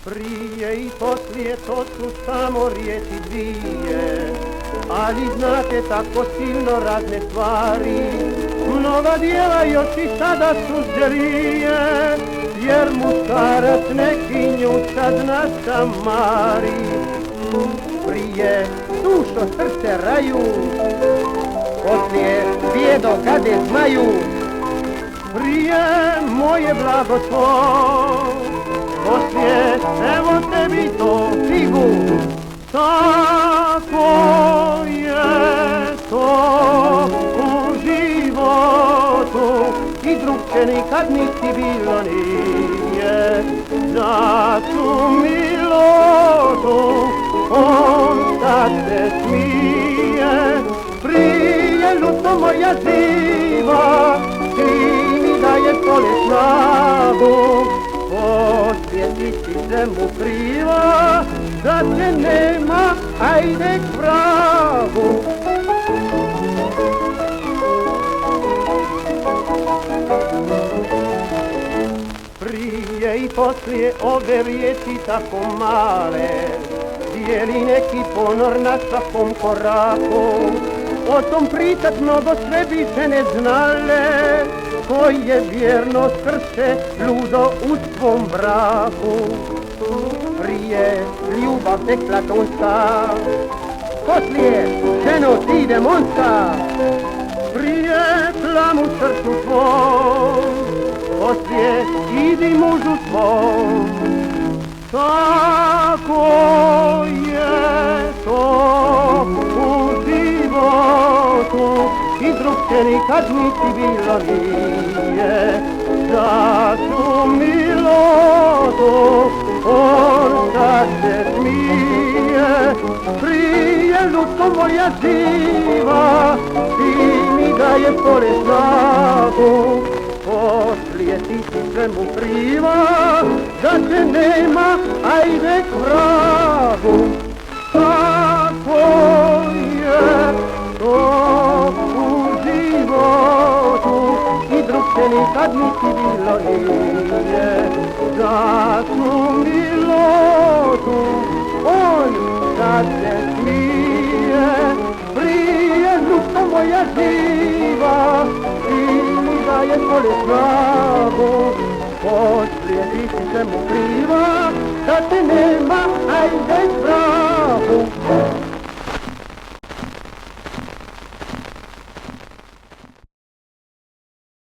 Prije i poslije to su samo riječi dvije, ali znate tako silno razne stvari. Mnoga djela još i sada su zđerije, jer muškarac neki nju sad našamari. Prije dušo srce raju, poslije bijedo gade zmaju. Prije moje blagoslo, poslije evo tebi to figu. Tako je to u životu i drugče nikad niti bilo nije. Za tu milotu on sad se smije. Prije ljuto moja živa, ti mi daje sole snagu. Posvjetiti se mu kriva, da te nema, ajde k vragu. Prije i poslije ove riječi tako male, dijeli neki ponor na svakom koraku. O tom pričat mnogo sve bi se ne znale, koji je vjerno srce ludo u svom braku. Prije ljubav tek platonska, poslije ženo ti demonska. Prije plamu srcu tvom, poslije idi mužu tvom. Tako je to u životu i drugče nikad niti bilo nije. Za tu milotu on sad se smije. Prije ljudsko moja živa, ti mi daje pole snagu. Poslije ti si sve mu kriva, da te nema, ajde k vragu. Tako je to u životu i drugče nikad niti bilo nije. Za tu milotu on sad se smije. Prije ljubko moja živa, ti mi daje pole snagu. Poslije ti si se mu kriva, da te nema, ajde k vragu.